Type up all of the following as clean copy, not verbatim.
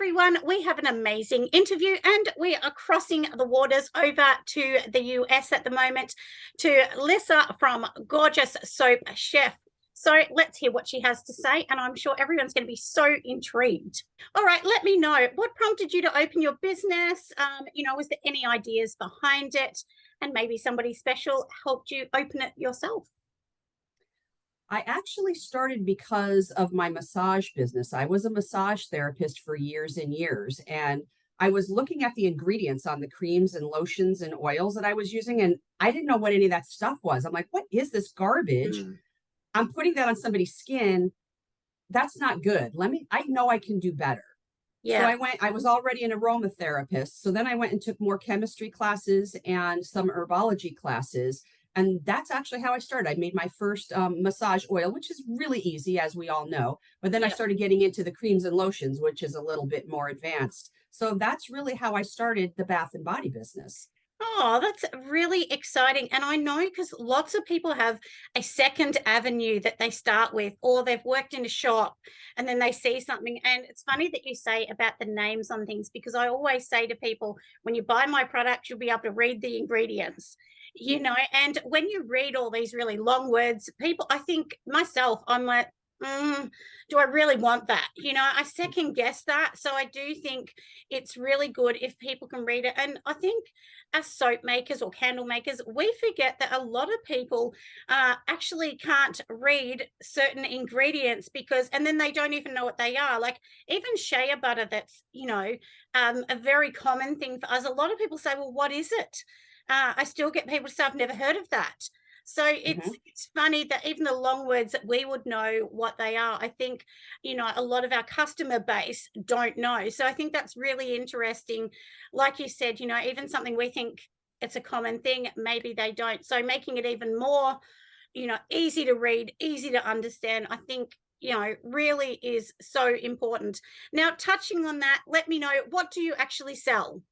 everyone. We have an amazing interview and we are crossing the waters over to the US at the moment to Lissa from Gorgeous Soap Chef. So let's hear what she has to say, and I'm sure everyone's going to be so intrigued. All right, let me know what prompted you to open your business. Was there any ideas behind it, and maybe somebody special helped you open it yourself? I actually started because of my massage business. I was a massage therapist for years and years, and I was looking at the ingredients on the creams and lotions and oils that I was using, and I didn't know what any of that stuff was. I'm like, what is this garbage? Mm. I'm putting that on somebody's skin. That's not good. I know I can do better. So Yeah. I was already an aromatherapist. So then I went and took more chemistry classes and some herbology classes. And that's actually how I started. I made my first massage oil, which is really easy, as we all know. But then I Yeah. started getting into the creams and lotions, which is a little bit more advanced. So that's really how I started the bath and body business. Oh, that's really exciting. And I know because lots of people have a second avenue that they start with, or they've worked in a shop and then they see something. And it's funny that you say about the names on things, because I always say to people, when you buy my product, you'll be able to read the ingredients, and when you read all these really long words, people, I think myself, I'm like, do I really want that? I second guess that. So I do think it's really good if people can read it. And I think as soap makers or candle makers, we forget that a lot of people actually can't read certain ingredients and then they don't even know what they are. Like even shea butter, that's, a very common thing for us. A lot of people say, well, what is it? I still get people to say, I've never heard of that. So it's Mhm. it's funny that even the long words that we would know what they are, I think, a lot of our customer base don't know. So I think that's really interesting. Like you said, even something we think it's a common thing, maybe they don't. So making it even more, easy to read, easy to understand, I think, really is so important. Now, touching on that, let me know, what do you actually sell?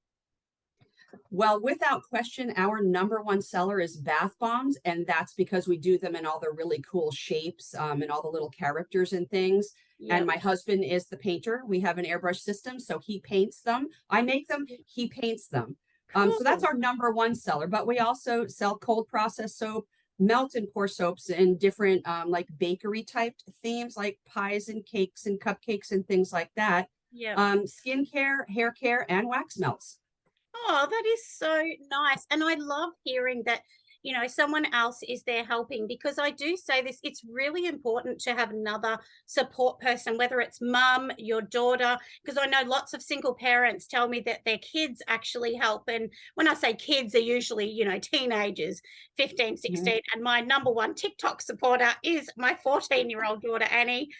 Well, without question, our number one seller is bath bombs, and that's because we do them in all the really cool shapes and all the little characters and things. And Yep. my husband is the painter. We have an airbrush system, so he paints them. I make them, he paints them. So that's Cool. our number one seller. But we also sell cold process soap, melt and pour soaps in different like bakery type themes, like pies and cakes and cupcakes and things like that. Yep. Skincare, hair care, and wax melts. Oh, that is so nice. And I love hearing that, someone else is there helping, because I do say this, it's really important to have another support person, whether it's mum, your daughter, because I know lots of single parents tell me that their kids actually help. And when I say kids, they're usually, teenagers, 15, Mhm. 16. And my number one TikTok supporter is my 14-year-old daughter, Annie.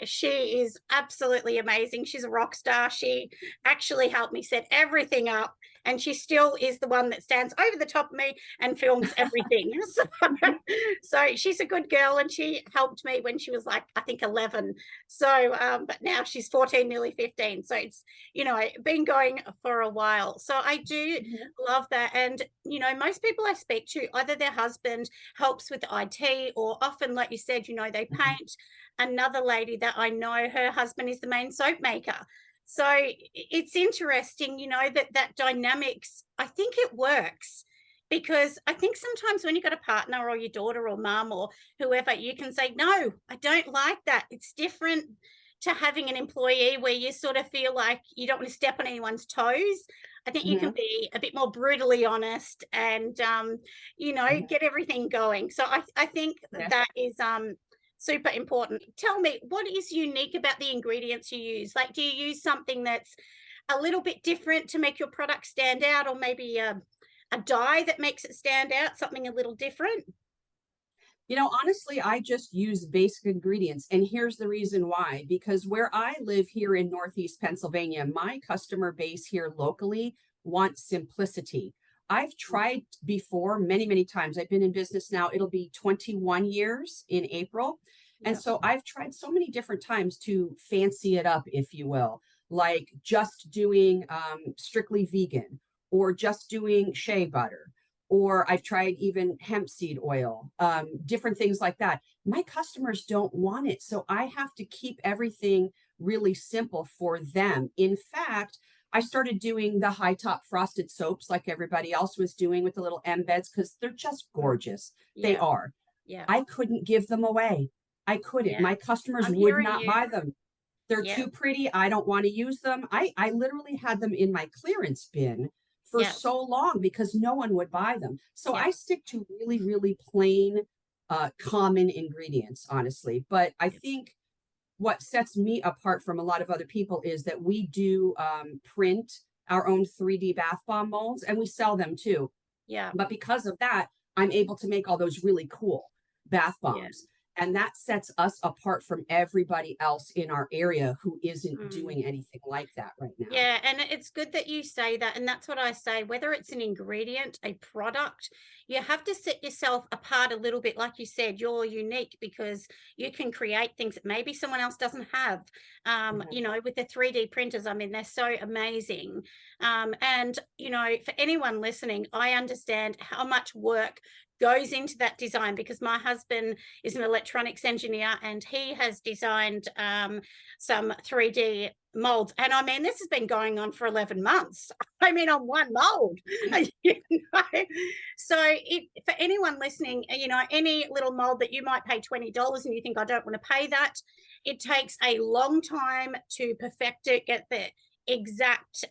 She is absolutely amazing. She's a rock star. She actually helped me set everything up, and she still is the one that stands over the top of me and films everything. So she's a good girl, and she helped me when she was like, I think 11. So but now she's 14, nearly 15, so it's been going for a while. So I do Mhm. love that. And most people I speak to, either their husband helps with IT, or often, like you said, they Mhm. paint. Another lady that I know, her husband is the main soap maker. So it's interesting, that dynamics, I think it works, because I think sometimes when you've got a partner or your daughter or mum or whoever, you can say, no, I don't like that. It's different to having an employee where you sort of feel like you don't want to step on anyone's toes. I think you can Mhm. be a bit more brutally honest and, Mhm. get everything going. So I think Yeah. that is super important. Tell me, what is unique about the ingredients you use? Like, do you use something that's a little bit different to make your product stand out, or maybe a dye that makes it stand out, something a little different? Honestly, I just use basic ingredients. And here's the reason why. Because where I live here in Northeast Pennsylvania, my customer base here locally wants simplicity. I've tried before many, many times. I've been in business now, it'll be 21 years in April. And Yeah. so I've tried so many different times to fancy it up, if you will, like just doing strictly vegan, or just doing shea butter, or I've tried even hemp seed oil, different things like that. My customers don't want it. So I have to keep everything really simple for them. In fact, I started doing the high top frosted soaps like everybody else was doing with the little embeds because they're just gorgeous. They Yeah. are. Yeah. I couldn't give them away. I couldn't. Yeah. My customers I'm would hearing not you. buy them. They're Yeah. too pretty. I don't want to use them. I literally had them in my clearance bin for Yeah. so long because no one would buy them. So Yeah. I stick to really, really plain, common ingredients, honestly. But I think what sets me apart from a lot of other people is that we do print our own 3D bath bomb molds and we sell them too. Yeah. But because of that, I'm able to make all those really cool bath Yeah. bombs. And that sets us apart from everybody else in our area who isn't Mm. doing anything like that right now. Yeah, and it's good that you say that. And that's what I say, whether it's an ingredient, a product, you have to set yourself apart a little bit. Like you said, you're unique because you can create things that maybe someone else doesn't have. Mhm. With the 3D printers, I mean, they're so amazing. And, for anyone listening, I understand how much work goes into that design because my husband is an electronics engineer and he has designed some 3D molds. And I mean, this has been going on for 11 months. I mean, on one mold. you know? So, for anyone listening, any little mold that you might pay $20 and you think, I don't want to pay that, it takes a long time to perfect it, get the exact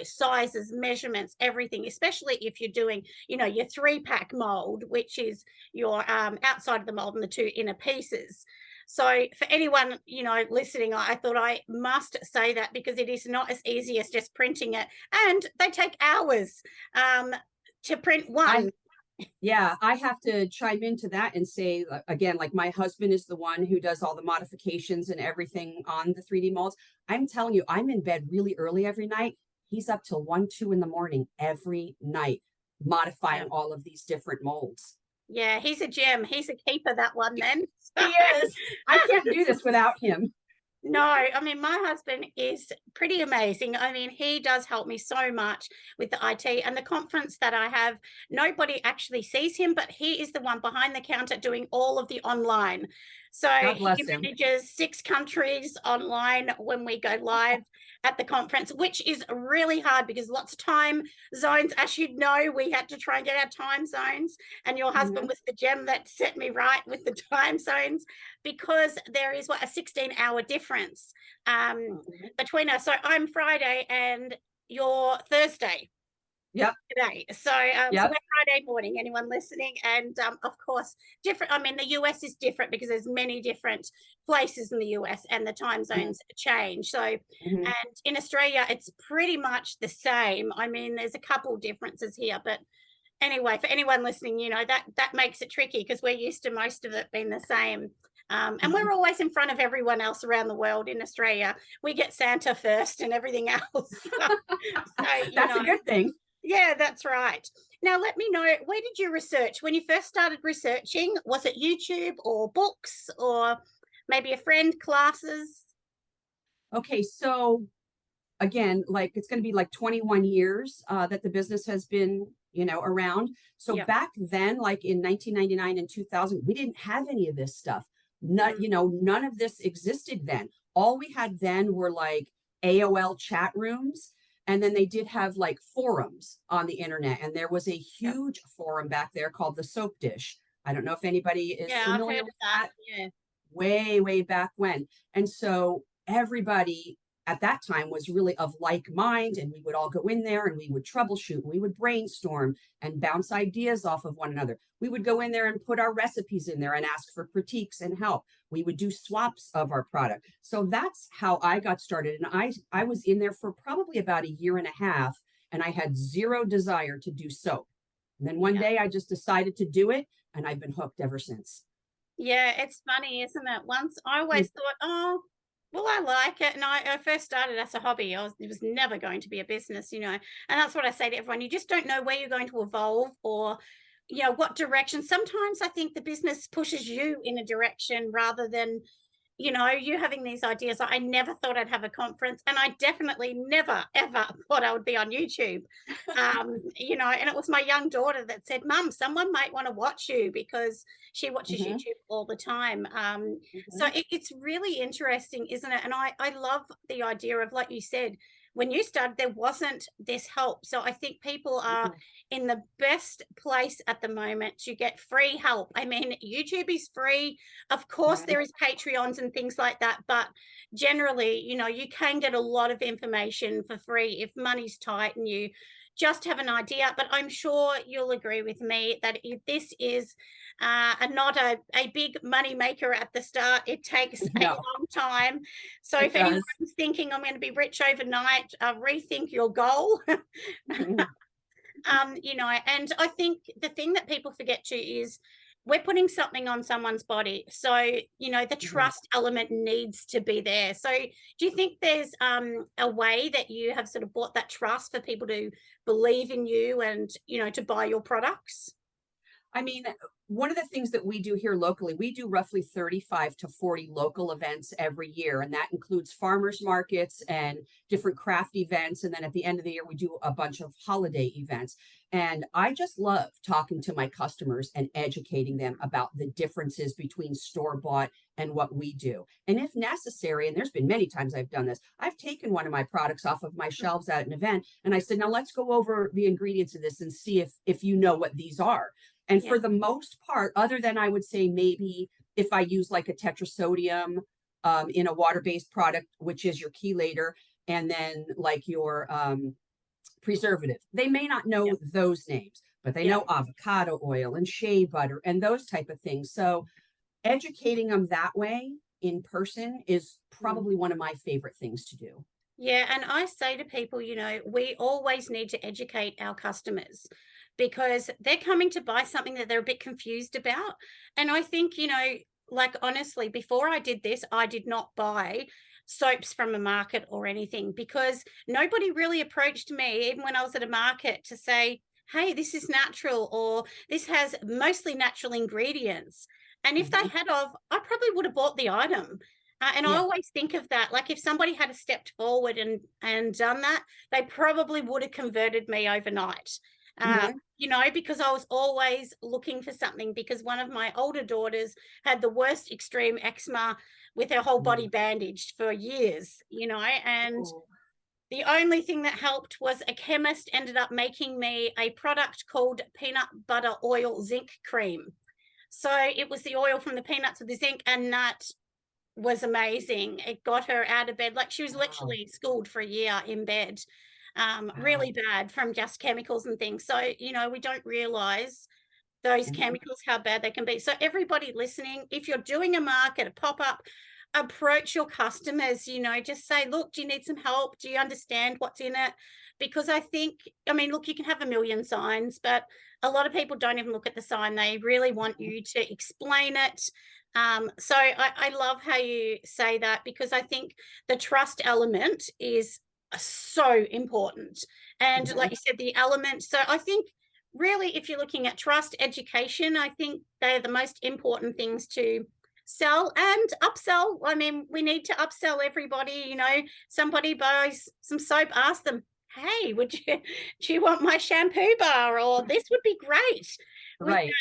sizes, measurements, everything, especially if you're doing your 3-pack mold, which is your outside of the mold and the two inner pieces. So for anyone, listening, I thought I must say that because it is not as easy as just printing it. And they take hours to print one. Yeah, I have to chime into that and say again, like my husband is the one who does all the modifications and everything on the 3D molds. I'm telling you, I'm in bed really early every night. He's up till 1, 2 in the morning every night Yeah. modifying all of these different molds. Yeah, he's a gem. He's a keeper, that one then. He is. I can't do this without him. No, I mean, my husband is pretty amazing. I mean, he does help me so much with the IT and the conference that I have. Nobody actually sees him, but he is the one behind the counter doing all of the online. So God he bless him. manages 6 countries online when we go live at the conference, which is really hard because lots of time zones. As you know, we had to try and get our time zones, and your husband Mhm. was the gem that set me right with the time zones because there is a 16-hour difference Mhm. between us. So I'm Friday and you're Thursday Yep. today. So Yep. we're Friday morning, anyone listening. And of course, different. I mean, the US is different because there's many different places in the US and the time Mhm. zones change. So, Mhm. and in Australia, it's pretty much the same. I mean, there's a couple differences here, but anyway, for anyone listening, that makes it tricky because we're used to most of it being the same. And Mhm. we're always in front of everyone else around the world. In Australia, we get Santa first and everything else. So, That's a good thing. yeah, that's right. Now, let me know, where did you research? When you first started researching, was it YouTube or books or maybe a friend, classes? Okay, so again, like it's going to be like 21 years that the business has been, around. So Yeah. back then, like in 1999 and 2000, we didn't have any of this stuff. Mm, None of this existed then. All we had then were like AOL chat rooms. And then they did have like forums on the internet. And there was a yeah. huge forum back there called the Soap Dish. I don't know if anybody is Yeah, I've familiar heard with of that. that, Yeah. way, way back when. And so everybody at that time was really of like mind, and we would all go in there and we would troubleshoot, and we would brainstorm and bounce ideas off of one another. We would go in there and put our recipes in there and ask for critiques and help. We would do swaps of our product. So that's how I got started. And I was in there for probably about a year and a half, and I had zero desire to do soap. And then one Yeah. day I just decided to do it, and I've been hooked ever since. Yeah, it's funny, isn't it? Once I always thought, oh, well, I like it. And I first started as a hobby. It was never going to be a business, And that's what I say to everyone. You just don't know where you're going to evolve or, what direction. Sometimes I think the business pushes you in a direction rather than you know, you having these ideas, I never thought I'd have a conference, and I definitely never, ever thought I would be on YouTube. You know, and it was my young daughter that said, Mum, someone might want to watch you because she watches Mhm, YouTube all the time. So mhm, it's really interesting, isn't it? And I love the idea of, like you said, when you started, there wasn't this help. So I think people are mhm. in the best place at the moment to get free help. I mean, YouTube is free. Of course, Right. there is Patreons and things like that, but generally, you know, you can get a lot of information for free if money's tight and you just have an idea. But I'm sure you'll agree with me that if this is not a big money maker at the start, it takes a No, long time. So it if does. anyone's thinking I'm going to be rich overnight, rethink your goal. Mhm, You know, and I think the thing that people forget too is we're putting something on someone's body. So, you know, the mhm. trust element needs to be there. So, do you think there's a way that you have sort of brought that trust for people to believe in you and, you know, to buy your products? I mean, one of the things that we do here locally, we do roughly 35 to 40 local events every year, and that includes farmers markets and different craft events. And then at the end of the year, we do a bunch of holiday events. And I just love talking to my customers and educating them about the differences between store bought and what we do. And if necessary, and there's been many times I've done this, I've taken one of my products off of my shelves at an event and I said, now let's go over the ingredients of this and see if you know what these are. And Yeah. for the most part, other than I would say maybe if I use like a tetrasodium in a water-based product, which is your chelator, and then like your preservative, they may not Yeah. know those names, but they Yeah. know avocado oil and shea butter and those type of things. So educating them that way in person is Mm. probably one of my favorite things to do. Yeah, and I say to people, you know, we always need to educate our customers because they're coming to buy something that they're a bit confused about. And I think, you know, like honestly, before I did this, I did not buy soaps from a market or anything because nobody really approached me, even when I was at a market, to say, hey, this is natural or this has mostly natural ingredients. And if they Mhm. had of, I probably would have bought the item. And I Yeah. always think of that, like if somebody had stepped forward and done that, they probably would have converted me overnight. Hmm. You know, because I was always looking for something. Because one of my older daughters had the worst extreme eczema with her whole body bandaged for years. You know, and Oh, the only thing that helped was a chemist ended up making me a product called peanut butter oil zinc cream. So it was the oil from the peanuts with the zinc, and that was amazing. It got her out of bed. Like she was wow. literally schooled for a year in bed, Wow. really bad from just chemicals and things. So, you know, we don't realize those Mhm. chemicals, how bad they can be. So, everybody listening, if you're doing a market, a pop up, approach your customers, you know, just say, look, do you need some help? Do you understand what's in it? Because I think, I mean, look, you can have a million signs, but a lot of people don't even look at the sign. They really want you to explain it. So I love how you say that because I think the trust element is so important. And Mhm. like you said, the element. So I think really, if you're looking at trust, education, I think they're the most important things to sell and upsell. I mean, we need to upsell everybody. You know, somebody buys some soap, ask them, hey, would you do you want my shampoo bar? Or this would be great. With Right.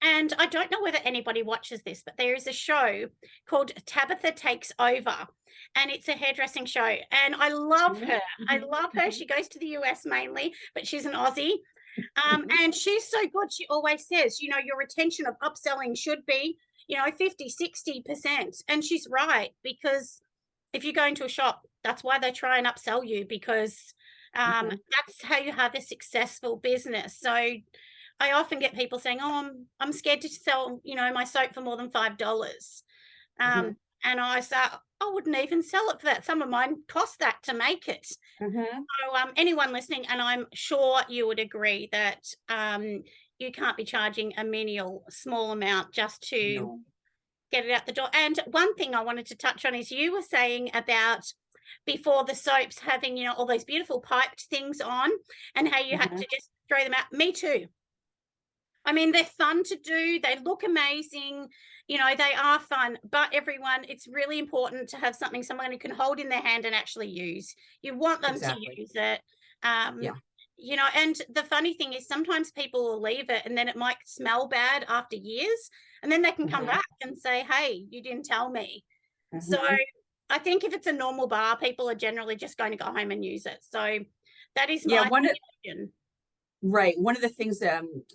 and I don't know whether anybody watches this, but there is a show called Tabitha Takes Over, and it's a hairdressing show. And I love Mhm, her. I mhm, love her. mhm, She goes to the US mainly, but she's an Aussie. And she's so good. She always says, you know, your retention of upselling should be, you know, 50, 60%. And she's right, because if you go into a shop, that's why they try and upsell you, because mhm, that's how you have a successful business. So I often get people saying, oh, I'm scared to sell, you know, my soap for more than $5. mhm, And I say, I wouldn't even sell it for that. Some of mine cost that to make it. mhm. So, anyone listening, and I'm sure you would agree that you can't be charging a menial small amount just to No. get it out the door. And one thing I wanted to touch on is you were saying about before the soaps having, you know, all those beautiful piped things on and how you had Mhm. to just throw them out. Me too. I mean, they're fun to do. They look amazing. You know, they are fun, but everyone, it's really important to have something someone who can hold in their hand and actually use. You want them to Exactly. use it. Um, Yeah. you know, and the funny thing is sometimes people will leave it and then it might smell bad after years. And then they can come Hmm. back and say, hey, you didn't tell me. So Hmm. I think if it's a normal bar, people are generally just going to go home and use it. So that is Yeah. my suggestion. Right. One of the things,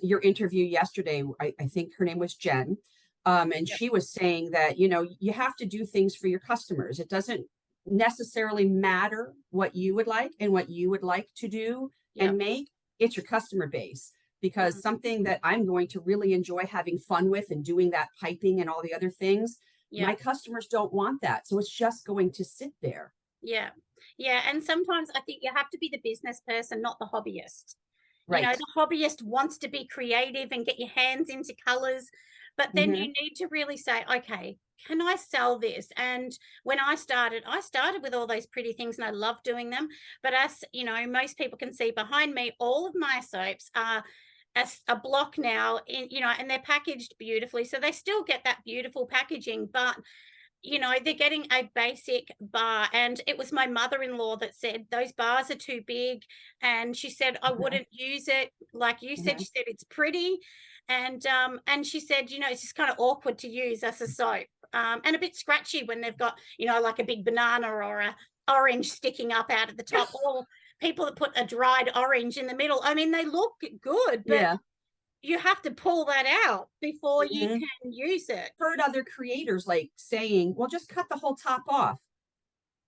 your interview yesterday, I think her name was Jen, and Yep. she was saying that, you have to do things for your customers. It doesn't necessarily matter what you would like and what you would like to do and Yep. make. It's your customer base, because Mm, something that I'm going to really enjoy having fun with and doing that piping and all the other things, my yep. customers don't want that. So it's just going to sit there. Yeah. Yeah. And sometimes I think you have to be the business person, not the hobbyist. You know, Right. the hobbyist wants to be creative and get your hands into colors, but then you Hmm. need to really say, okay, can I sell this? And when I started with all those pretty things and I love doing them. But as you know, most people can see behind me, all of my soaps are a block now in, you know, and they're packaged beautifully. So they still get that beautiful packaging, but you know, they're getting a basic bar. And it was my mother-in-law that said, those bars are too big. And she said, I Hmm. wouldn't use it. Like you said, Hmm. she said, it's pretty. And she said, you know, it's just kind of awkward to use as a soap. And a bit scratchy when they've got, you know, like a big banana or a orange sticking up out at the top, or people that put a dried orange in the middle. I mean, they look good, but Yeah. you have to pull that out before you Hmm. can use it. Heard other creators like saying, well, just cut the whole top off.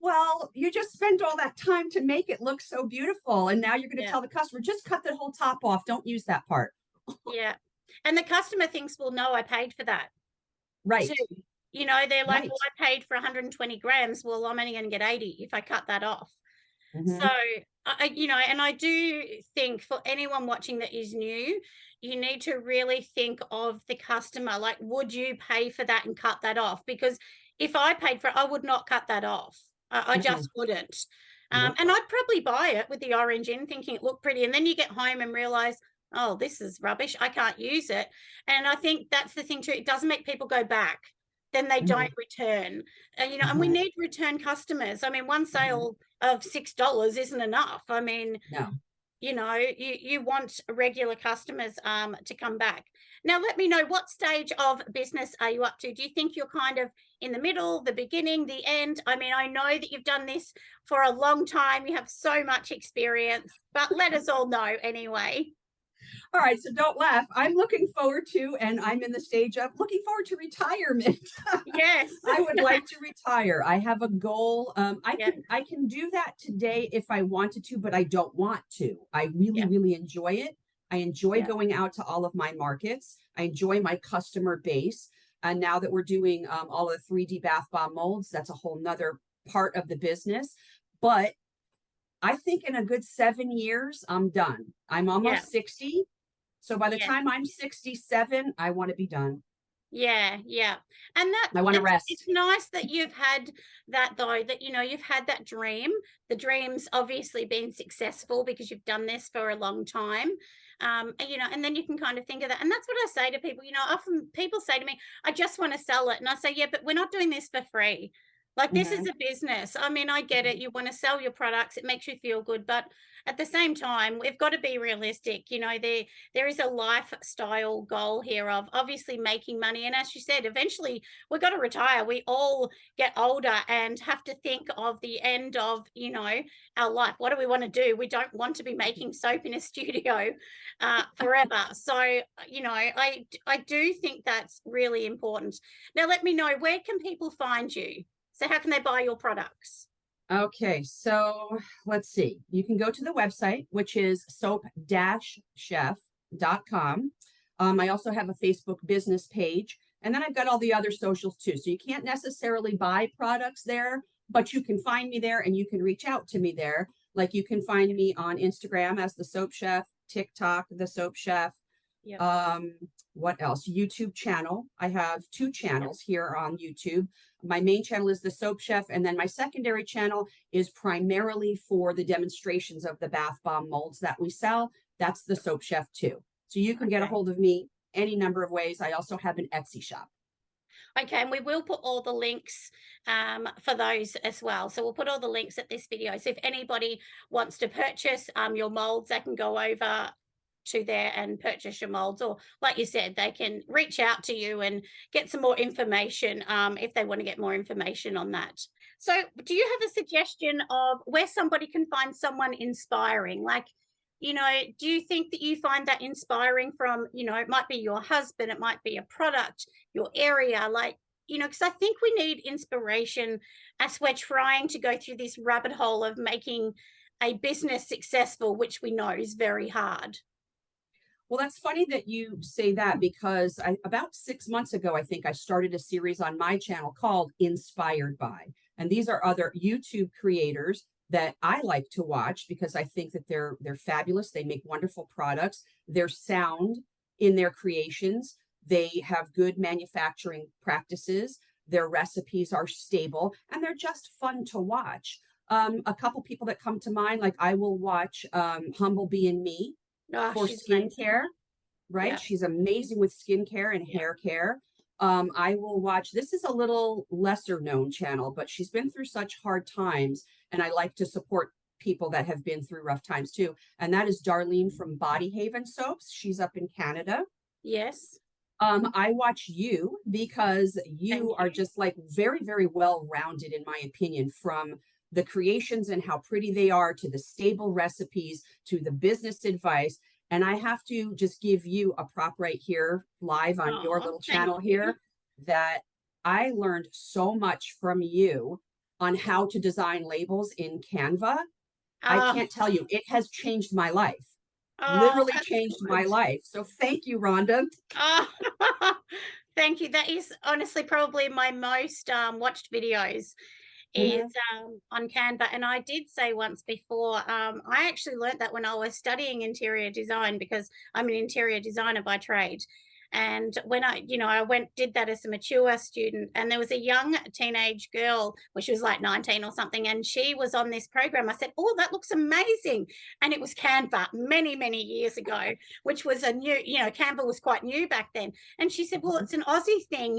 Well, you just spent all that time to make it look so beautiful. And now you're going to Yeah. tell the customer, just cut the whole top off. Don't use that part. Yeah. And the customer thinks, well, no, I paid for that too. Right. You know, they're like, well, Right. I paid for 120 grams. Well, I'm only going to get 80 if I cut that off. So, Hmm. you know, and I do think for anyone watching that is new, you need to really think of the customer. Like, would you pay for that and cut that off? Because if I paid for it, I would not cut that off. I Hmm. just wouldn't. Nope. And I'd probably buy it with the orange in, thinking it looked pretty. And then you get home and realize, oh, this is rubbish. I can't use it. And I think that's the thing too. It doesn't make people go back. Then they don't Hmm. return. You know, and we Hmm. need return customers. I mean, one Hmm. sale of $6 isn't enough. I mean, No. you know, you want regular customers to come back. Now, let me know, what stage of business are you up to? Do you think you're kind of in the middle, the beginning, the end? I mean, I know that you've done this for a long time. You have so much experience, but let us all know anyway. All right. So don't laugh. I'm looking forward to, and I'm in the stage of looking forward to retirement. Yes. I would like to retire. I have a goal. I Yeah. can I can do that today if I wanted to, but I don't want to. I really, Yeah. really enjoy it. I enjoy Yeah. going out to all of my markets. I enjoy my customer base. And now that we're doing all of the 3D bath bomb molds, that's a whole nother part of the business. But I think in a good 7 years, I'm done. I'm Yeah. almost 60. So by the Yeah. time I'm 67, I want to be done. Yeah, yeah. And that I want to it's rest. nice that you've had that though, that you know, you've had that dream. The dream's obviously been successful because you've done this for a long time. And, you know, and then you can kind of think of that. And that's what I say to people, you know, often people say to me, I just want to sell it. And I say, yeah, but we're not doing this for free. Like, this is Hmm. a business. I mean, I get it. You want to sell your products, it makes you feel good, but at the same time, we've got to be realistic. You know, there is a lifestyle goal here of obviously making money. And as you said, eventually we've got to retire. We all get older and have to think of the end of, you know, our life. What do we want to do? We don't want to be making soap in a studio forever. So, you know, I do think that's really important. Now, let me know, where can people find you? So how can they buy your products? Okay, so let's see. You can go to the website, which is soap-chef.com. I also have a Facebook business page, and then I've got all the other socials too. So you can't necessarily buy products there, but you can find me there and you can reach out to me there. Like you can find me on Instagram as the Soap Chef, TikTok, the Soap Chef. Yep. Um, what else? YouTube channel. I have two Yep. channels here on YouTube. My main channel is the Soap Chef, and then my secondary channel is primarily for the demonstrations of the bath bomb molds that we sell. That's the Soap Chef too. So you can get a Okay. hold of me any number of ways. I also have an Etsy shop. Okay, and we will put all the links for those as well. So we'll put all the links at this video. So if anybody wants to purchase your molds, they can go over to there and purchase your molds, or like you said, they can reach out to you and get some more information if they want to get more information on that. So do you have a suggestion of where somebody can find someone inspiring? Like, you know, do you think that you find that inspiring from, you know, it might be your husband, it might be a product, your area, like, you know, because I think we need inspiration as we're trying to go through this rabbit hole of making a business successful, which we know is very hard. Well, that's funny that you say that, because about 6 months ago, I think I started a series on my channel called Inspired By. And these are other YouTube creators that I like to watch because I think that they're fabulous. They make wonderful products. They're sound in their creations. They have good manufacturing practices. Their recipes are stable and they're just fun to watch. A couple people that come to mind, like I will watch Humble Bee and Me for skincare, right? Yeah. She's amazing with skincare and hair care. I will watch, this is a little lesser known channel, but she's been through such hard times, and I like to support people that have been through rough times too. And that is Darlene from Body Haven Soaps. She's up in Canada. Yes. I watch you because you are just like very, very well rounded, in my opinion, from the creations and how pretty they are to the stable recipes to the business advice. And I have to just give you a prop right here live on your little channel here, that I learned so much from you on how to design labels in Canva. I can't tell you, it has changed my life. Literally changed my life. So thank you, Rhonda. Thank you. That is honestly probably my most watched videos is on Canva. And I did say once before, I actually learned that when I was studying interior design, because I'm an interior designer by trade. And when I did that as a mature student, and there was a young teenage girl, well, she was like 19 or something, and she was on this program. I said, oh, that looks amazing. And it was Canva many, many years ago, which was a new, Canva was quite new back then. And she said, well, it's an Aussie thing,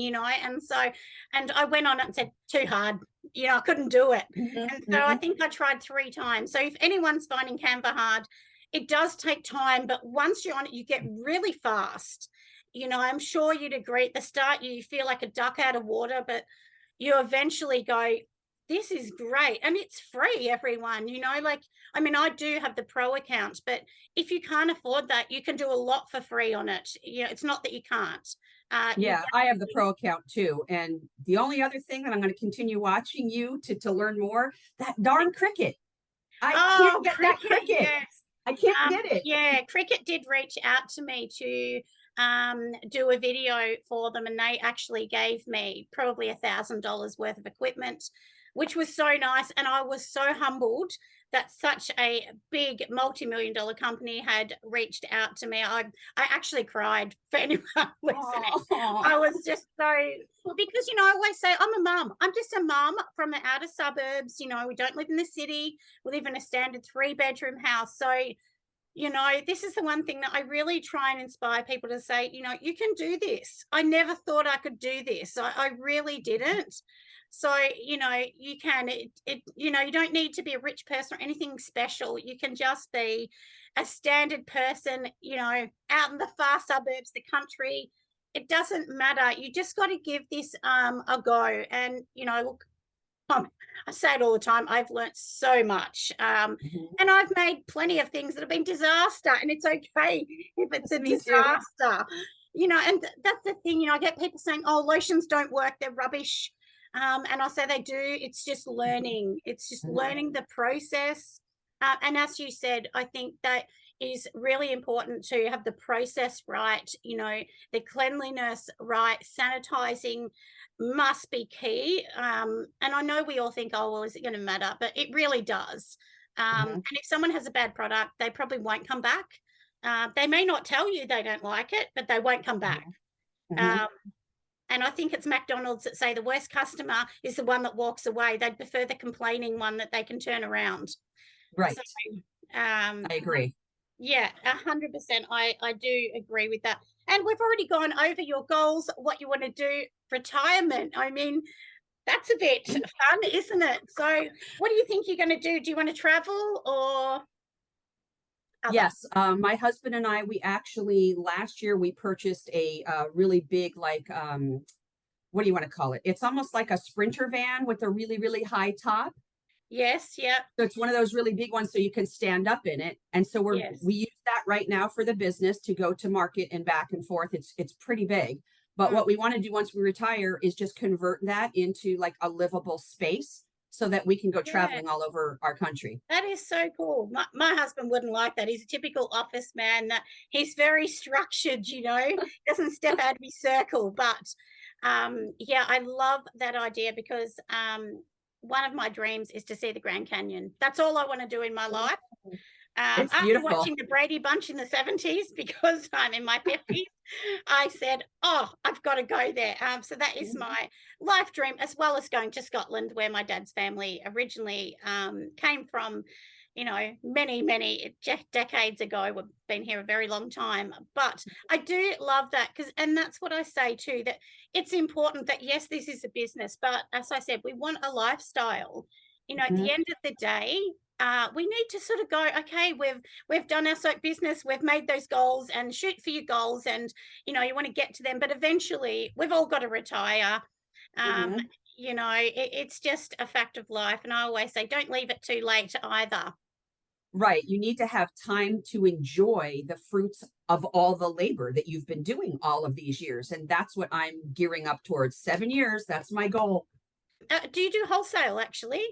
and I went on it and said, too hard. I couldn't do it. And so I think I tried 3 times. So if anyone's finding Canva hard, it does take time, but once you're on it, you get really fast. I'm sure you'd agree at the start, you feel like a duck out of water, but you eventually go, this is great. And it's free, everyone, I do have the pro account, but if you can't afford that, you can do a lot for free on it. It's not that you can't. I have the pro account too. And the only other thing that I'm going to continue watching you to learn more, that darn cricket. I can't get that cricket. Yes. I can't get it. Yeah, Cricket did reach out to me to do a video for them, and they actually gave me probably $1,000 worth of equipment, which was so nice. And I was so humbled that such a big multi-million-dollar company had reached out to me. I actually cried for anyone listening. I was just so, because I always say I'm a mum. I'm just a mum from the outer suburbs. We don't live in the city. We live in a standard 3-bedroom house. So this is the one thing that I really try and inspire people to say, you can do this. I never thought I could do this. I really didn't. So, you can, you don't need to be a rich person or anything special. You can just be a standard person, out in the far suburbs, the country. It doesn't matter. You just got to give this a go. And, look, I say it all the time. I've learned so much, and I've made plenty of things that have been disaster, and it's okay if it's a disaster, and that's the thing. I get people saying, oh, lotions don't work, they're rubbish, and I say they do. It's just learning. It's just learning the process, and as you said, I think that is really important to have the process right, the cleanliness right, sanitizing must be key. And I know we all think, oh, well, is it going to matter? But it really does. And if someone has a bad product, they probably won't come back. They may not tell you they don't like it, but they won't come back. And I think it's McDonald's that say the worst customer is the one that walks away. They'd prefer the complaining one that they can turn around. Right. So, I agree. Yeah, 100%. I do agree with that. And we've already gone over your goals, what you want to do, retirement. I mean, that's a bit fun, isn't it? So, what do you think you're going to do? Do you want to travel or other? Yes, my husband and I, we actually last year we purchased a really big, like, what do you want to call it? It's almost like a sprinter van with a really, really high top. Yes, yeah, So it's one of those really big ones so you can stand up in it. And so yes. we use that right now for the business to go to market and back and forth. It's pretty big. But Mm, what we want to do once we retire is just convert that into like a livable space so that we can go yeah. traveling all over our country. That is so cool. My husband wouldn't like that. He's a typical office man. That he's very structured, doesn't step out of his circle. But yeah, I love that idea because one of my dreams is to see the Grand Canyon. That's all I want to do in my life. It's After beautiful. watching the Brady Bunch in the 70s, because I'm in my 50s, I said, oh, I've got to go there. So that is my life dream, as well as going to Scotland, where my dad's family originally came from, many, many decades ago. We've been here a very long time. But I do love that and that's what I say too, that it's important that, yes, this is a business, but as I said, we want a lifestyle. At Mhm. the end of the day, we need to sort of go, okay, we've done our soap business, we've made those goals, and shoot for your goals, and you want to get to them, but eventually we've all got to retire. um Mhm. it's just a fact of life, and I always say don't leave it too late either. Right. You need to have time to enjoy the fruits of all the labor that you've been doing all of these years. And that's what I'm gearing up towards. 7 years. That's my goal. Do you do wholesale actually?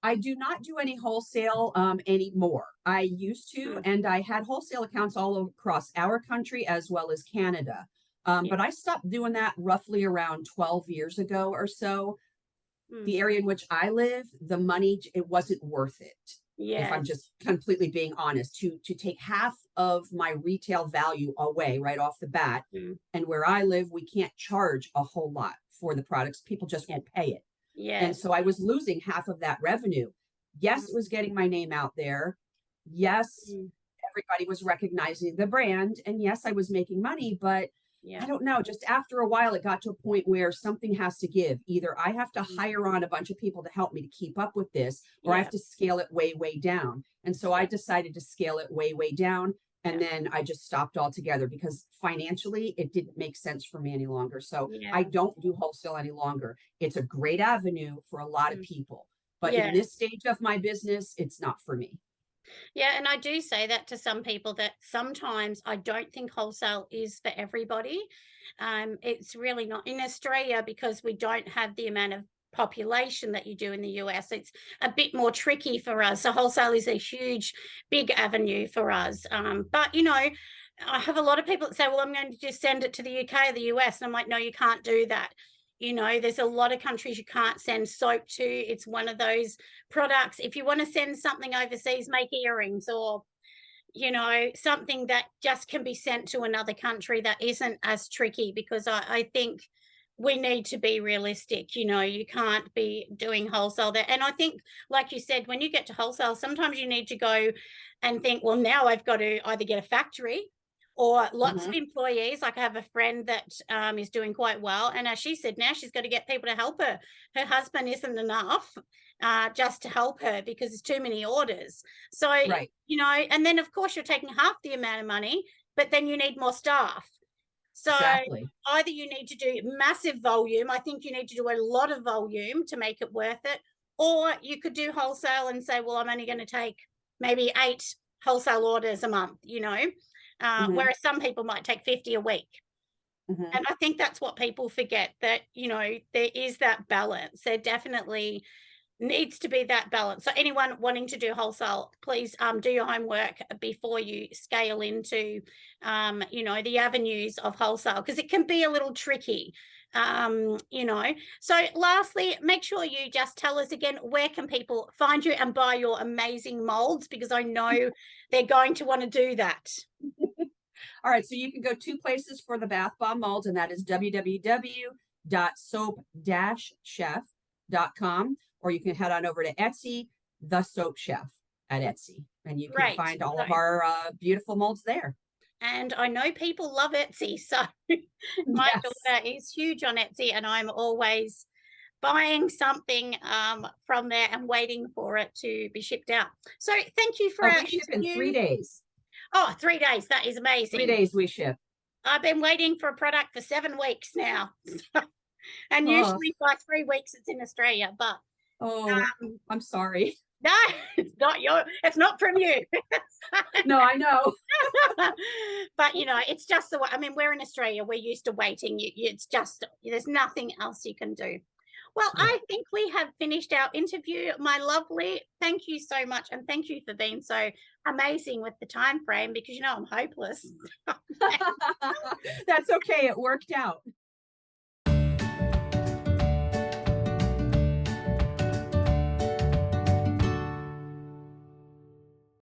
I do not do any wholesale anymore. I used to, Mm, and I had wholesale accounts all across our country as well as Canada. yeah. But I stopped doing that roughly around 12 years ago or so. Mm, The area in which I live, the money, it wasn't worth it. If I'm yes. just completely being honest, to take half of my retail value away right off the bat. Mm, And where I live, we can't charge a whole lot for the products. People just yeah. won't pay it. And Yes. so I was losing half of that revenue. Yes, it Mm, was getting my name out there. Yes, mm, everybody was recognizing the brand. And yes, I was making money, but I yeah. don't know. Just after a while, it got to a point where something has to give. Either I have to Mm, hire on a bunch of people to help me to keep up with this, or I have yeah. to scale it way, way down. And so I Yeah. decided to scale it way, way down. Yeah. And then I just stopped altogether because financially it didn't make sense for me any longer. So I Yeah. don't do wholesale any longer. It's a great avenue for a lot of Mm, people. But in yeah. this stage of my business, it's not for me. Yeah, and I do say that to some people, that sometimes I don't think wholesale is for everybody. It's really not in Australia because we don't have the amount of population that you do in the US. It's a bit more tricky for us. So wholesale is a huge, big avenue for us. But I have a lot of people that say, "Well, I'm going to just send it to the UK or the US," and I'm like, "No, you can't do that." There's a lot of countries you can't send soap to. It's one of those products. If you want to send something overseas, make earrings, or something that just can be sent to another country that isn't as tricky, because I think we need to be realistic. You can't be doing wholesale there. And I think, like you said, when you get to wholesale, sometimes you need to go and think, well, now I've got to either get a factory or lots of Mhm. employees. Like I have a friend that is doing quite well. And as she said, now she's got to get people to help her. Her husband isn't enough just to help her because there's too many orders. So, Right. and then of course you're taking half the amount of money, but then you need more staff. So Exactly. either you need to do massive volume. I think you need to do a lot of volume to make it worth it. Or you could do wholesale and say, well, I'm only going to take maybe 8 wholesale orders a month, Hmm. whereas some people might take 50 a week. Hmm. And I think that's what people forget, that, there is that balance. There definitely needs to be that balance. So anyone wanting to do wholesale, please do your homework before you scale into, the avenues of wholesale, because it can be a little tricky. So lastly, make sure you just tell us again, where can people find you and buy your amazing molds, because I know they're going to want to do that. All right, so you can go two places for the bath bomb molds, and that is www.soap-chef.com, or you can head on over to Etsy, The Soap Chef. at Etsy, and you can Great. find all of So, our beautiful molds there. and I know people love Etsy, so my Yes. daughter is huge on Etsy, and I'm always buying something from there and waiting for it to be shipped out. So thank you for Oh, our we ship in interview. 3 days. Oh, 3 days. That is Three amazing. days we ship. I've been waiting for a product for 7 weeks now. And Oh, usually by 3 weeks it's in Australia, but oh, um, I'm sorry. no, it's not from you. No, I know. But it's just the way. I mean, we're in Australia, we're used to waiting. It's just there's nothing else you can do. Well, Yeah. I think we have finished our interview, my lovely. Thank you so much, and thank you for being so amazing with the time frame, because I'm hopeless. That's okay. It worked out.